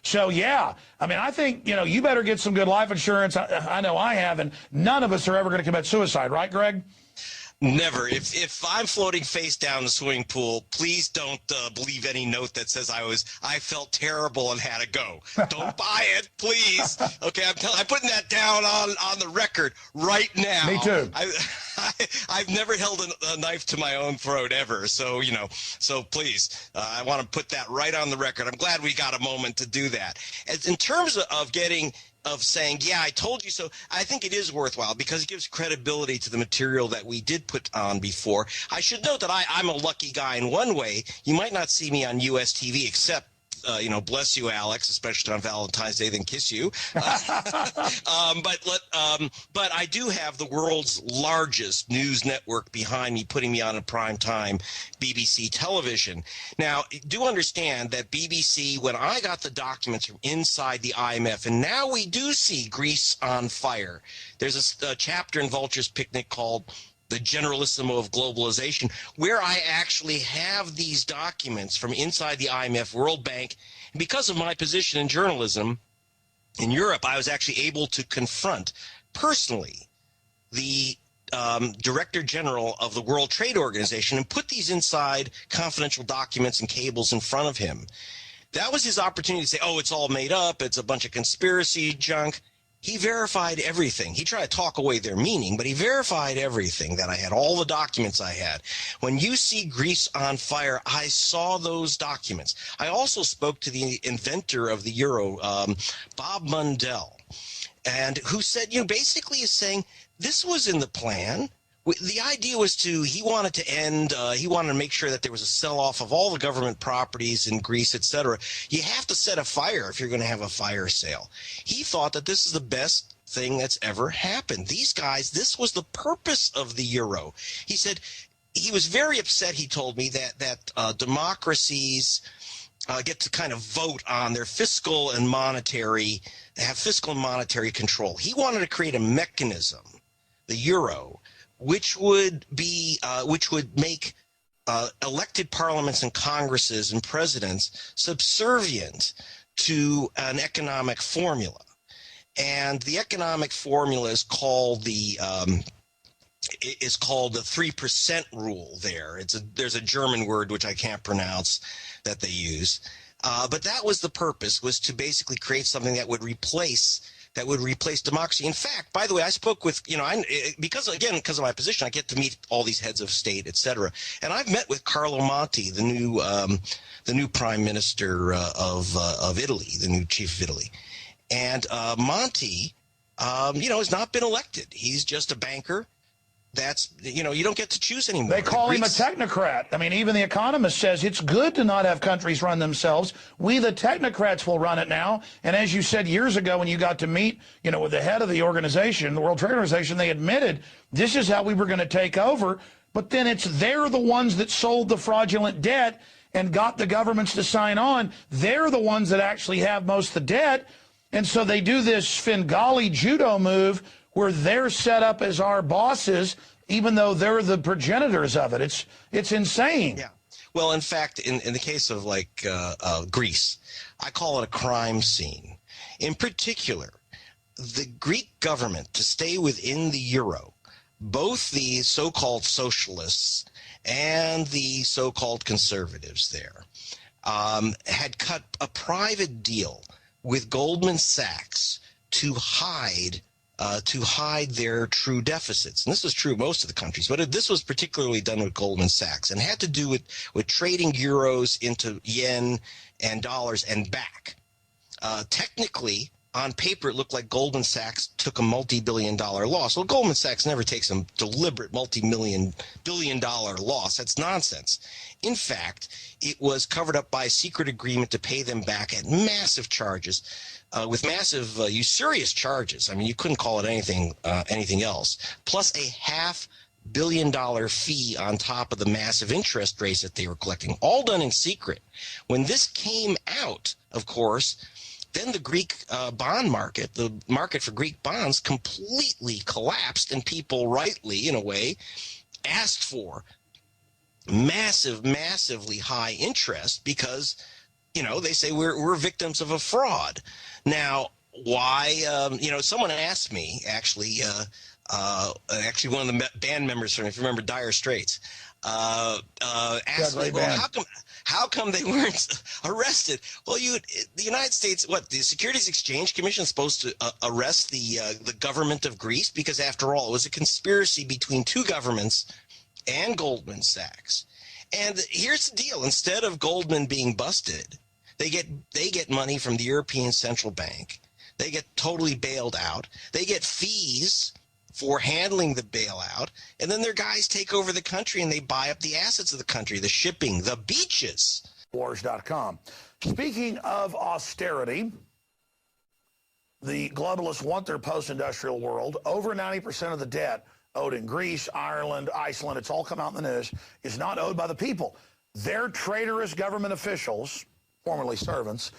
So, yeah, I mean, I think, you better get some good life insurance. I know I have, and none of us are ever going to commit suicide, right, Greg? Never. If I'm floating face down the swimming pool, please don't believe any note that says I felt terrible and had to go. Don't buy it, please. Okay, I'm putting that down on the record right now. Me too. I've never held a knife to my own throat ever. So, so please, I want to put that right on the record. I'm glad we got a moment to do that. As in terms of saying, yeah, I told you so, I think it is worthwhile because it gives credibility to the material that we did put on before. I should note that I'm a lucky guy in one way. You might not see me on US TV except, bless you, Alex, especially on Valentine's Day, then kiss you. But I do have the world's largest news network behind me, putting me on a prime time BBC television. Now, do understand that BBC, when I got the documents from inside the IMF, and now we do see Greece on fire. There's a chapter in Vulture's Picnic called The Generalissimo of Globalization, where I actually have these documents from inside the IMF, World Bank. And because of my position in journalism in Europe, I was actually able to confront personally the Director General of the World Trade Organization and put these inside confidential documents and cables in front of him. That was his opportunity to say, oh, it's all made up, it's a bunch of conspiracy junk. He verified everything. He tried to talk away their meaning, but he verified everything, that I had all the documents I had. When you see Greece on fire, I saw those documents. I also spoke to the inventor of the euro, Bob Mundell, and who said, basically is saying this was in the plan. The idea was he wanted to make sure that there was a sell-off of all the government properties in Greece, etc. You have to set a fire if you're going to have a fire sale. He thought that this is the best thing that's ever happened. These guys, this was the purpose of the euro. He said he was very upset, he told me, that democracies get to kind of vote on their fiscal and monetary control. He wanted to create a mechanism, the euro, which would make elected parliaments and congresses and presidents subservient to an economic formula. And the economic formula is called the 3% rule there. There's a German word which I can't pronounce that they use. But that was the purpose, was to basically create something that would replace democracy. In fact, by the way, I spoke with, because of my position, I get to meet all these heads of state, et cetera. And I've met with Carlo Monti, the new prime minister of Italy, the new chief of Italy. And Monti, has not been elected. He's just a banker. That's, you don't get to choose anymore. They call him a technocrat. I mean, even The Economist says it's good to not have countries run themselves. We, the technocrats, will run it now. And as you said years ago when you got to meet, with the head of the organization, the World Trade Organization, they admitted this is how we were going to take over. But then they're the ones that sold the fraudulent debt and got the governments to sign on. They're the ones that actually have most of the debt. And so they do this Svengali judo move where they're set up as our bosses, even though they're the progenitors of it. It's insane. Yeah. Well, in fact, in the case of Greece, I call it a crime scene. In particular, the Greek government, to stay within the euro, both the so-called socialists and the so-called conservatives there, had cut a private deal with Goldman Sachs to hide their true deficits. And this was true of most of the countries, but this was particularly done with Goldman Sachs and had to do with trading euros into yen and dollars and back. Technically, on paper, it looked like Goldman Sachs took a multi-billion-dollar loss. Well, Goldman Sachs never takes a deliberate multi-billion-dollar loss. That's nonsense. In fact, it was covered up by a secret agreement to pay them back at massive charges, with massive usurious charges. I mean, you couldn't call it anything else. Plus a $500 million fee on top of the massive interest rates that they were collecting, all done in secret. When this came out, of course, then the Greek bond market, the market for Greek bonds, completely collapsed, and people rightly, in a way, asked for massively high interest because they say we're victims of a fraud. Now, why? Someone asked me actually one of the band members from, if you remember, Dire Straits, asked me, well, how come they weren't arrested? Well, the United States, the Securities Exchange Commission is supposed to arrest the government of Greece, because after all, it was a conspiracy between two governments and Goldman Sachs. And here's the deal: instead of Goldman being busted, they get money from the European Central Bank. They get totally bailed out. They get fees for handling the bailout, and then their guys take over the country and they buy up the assets of the country, the shipping, the beaches. Wars.com. Speaking of austerity, the globalists want their post-industrial world. Over 90% of the debt owed in Greece, Ireland, Iceland, it's all come out in the news, is not owed by the people. Their traitorous government officials, formerly servants,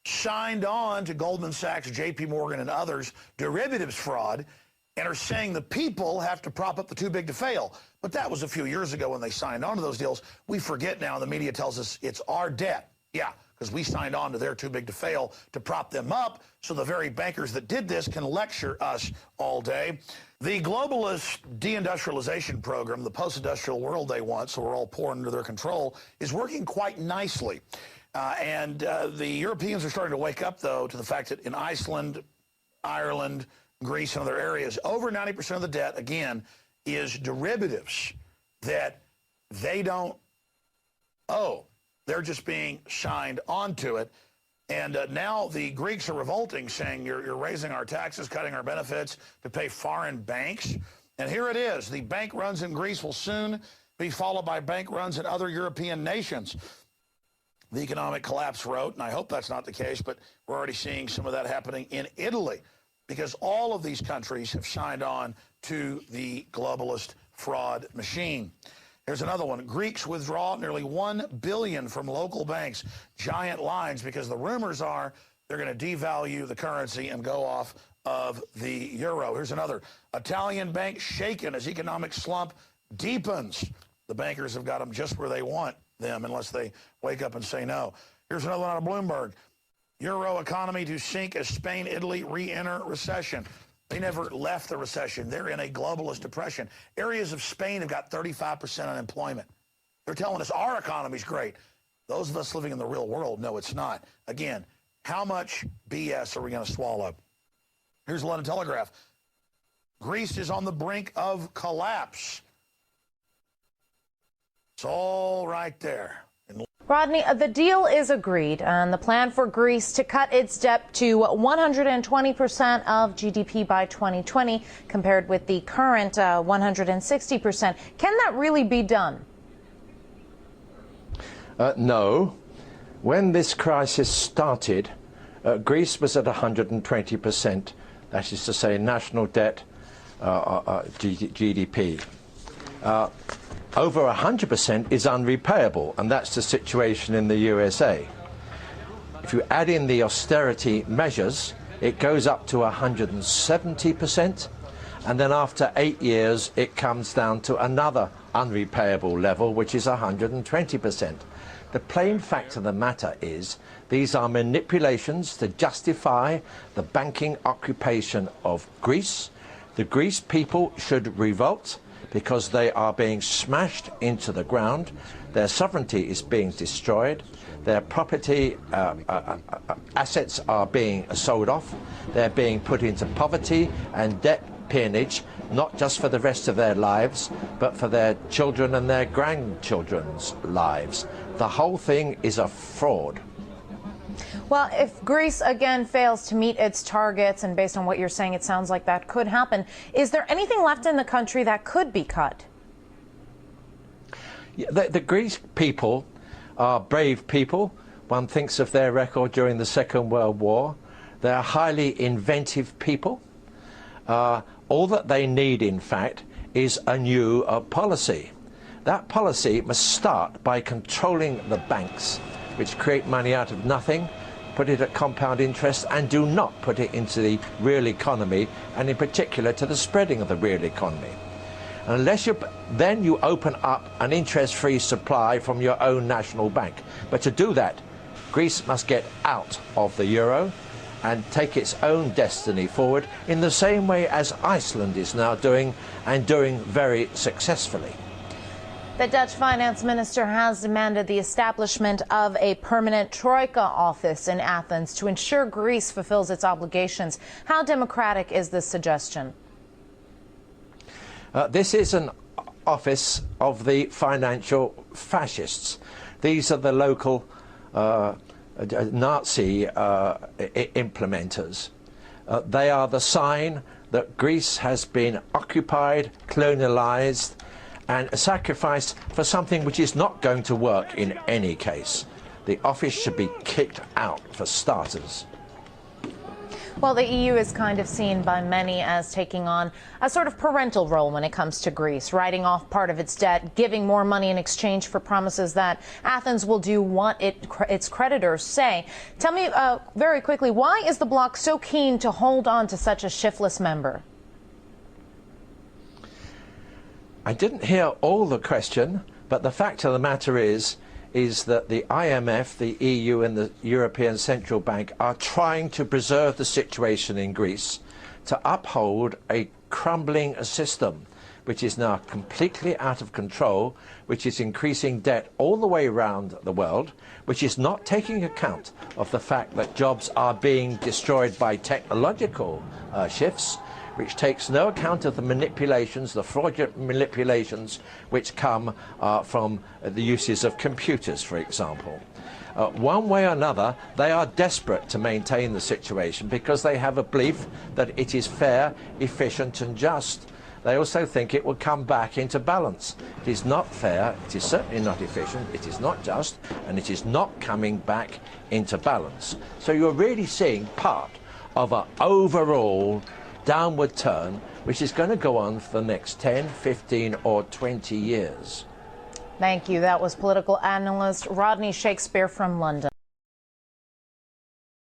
signed on to Goldman Sachs, JP Morgan, and others' derivatives fraud, and are saying the people have to prop up the too big to fail. But that was a few years ago when they signed on to those deals. We forget now, and the media tells us it's our debt. Yeah, because we signed on to their too big to fail to prop them up, so the very bankers that did this can lecture us all day. The globalist deindustrialization program, the post-industrial world they want, so we're all poor under their control, is working quite nicely. And the Europeans are starting to wake up, though, to the fact that in Iceland, Ireland, Greece, and other areas, over 90% of the debt, again, is derivatives that they don't owe. They're just being signed onto it. And now the Greeks are revolting, saying you're raising our taxes, cutting our benefits to pay foreign banks. And here it is. The bank runs in Greece will soon be followed by bank runs in other European nations. The Economic Collapse wrote, and I hope that's not the case, but we're already seeing some of that happening in Italy, because all of these countries have signed on to the globalist fraud machine. Here's another one. Greeks withdraw nearly $1 billion from local banks. Giant lines, because the rumors are they're going to devalue the currency and go off of the euro. Here's another. Italian bank shaken as economic slump deepens. The bankers have got them just where they want them, unless they wake up and say no. Here's another one out of Bloomberg. Euro economy to sink as Spain, Italy re-enter recession. They never left the recession. They're in a globalist depression. Areas of Spain have got 35% unemployment. They're telling us our economy's great. Those of us living in the real world know it's not. Again, how much BS are we going to swallow? Here's the London Telegraph. Greece is on the brink of collapse. It's all right there. Rodney, the deal is agreed, and the plan for Greece to cut its debt to 120% of GDP by 2020, compared with the current 160%. Can that really be done? No. When this crisis started, Greece was at 120%, that is to say, national debt, GDP. Over 100% is unrepayable, and that's the situation in the USA. If you add in the austerity measures, it goes up to 170%, and then after 8 years, it comes down to another unrepayable level, which is 120%. The plain fact of the matter is these are manipulations to justify the banking occupation of Greece. The Greece people should revolt, because they are being smashed into the ground. Their sovereignty is being destroyed. Their property assets are being sold off. They're being put into poverty and debt peonage, not just for the rest of their lives, but for their children and their grandchildren's lives. The whole thing is a fraud. Well, if Greece again fails to meet its targets, and based on what you're saying, it sounds like that could happen, is there anything left in the country that could be cut? Yeah, the Greek people are brave people. One thinks of their record during the Second World War. They're highly inventive people. All that they need, in fact, is a new policy. That policy must start by controlling the banks, which create money out of nothing, put it at compound interest, and do not put it into the real economy, and in particular to the spreading of the real economy. Unless then you open up an interest-free supply from your own national bank. But to do that, Greece must get out of the euro and take its own destiny forward in the same way as Iceland is now doing, and doing very successfully. The Dutch finance minister has demanded the establishment of a permanent troika office in Athens to ensure Greece fulfills its obligations. How democratic is this suggestion? This is an office of the financial fascists. These are the local Nazi implementers. They are the sign that Greece has been occupied, colonialized, and sacrificed for something which is not going to work in any case. The office should be kicked out for starters. Well, the EU is kind of seen by many as taking on a sort of parental role when it comes to Greece, writing off part of its debt, giving more money in exchange for promises that Athens will do what its creditors say. Tell me very quickly, why is the bloc so keen to hold on to such a shiftless member? I didn't hear all the question, but the fact of the matter is that the IMF, the EU and the European Central Bank are trying to preserve the situation in Greece, to uphold a crumbling system which is now completely out of control, which is increasing debt all the way around the world, which is not taking account of the fact that jobs are being destroyed by technological shifts, which takes no account of the manipulations, the fraudulent manipulations which come from the uses of computers, for example. One way or another, they are desperate to maintain the situation because they have a belief that it is fair, efficient and just. They also think it will come back into balance. It is not fair, it is certainly not efficient, it is not just, and it is not coming back into balance. So you're really seeing part of an overall downward turn, which is going to go on for the next 10, 15 or 20 years. Thank you. That was political analyst Rodney Shakespeare from London.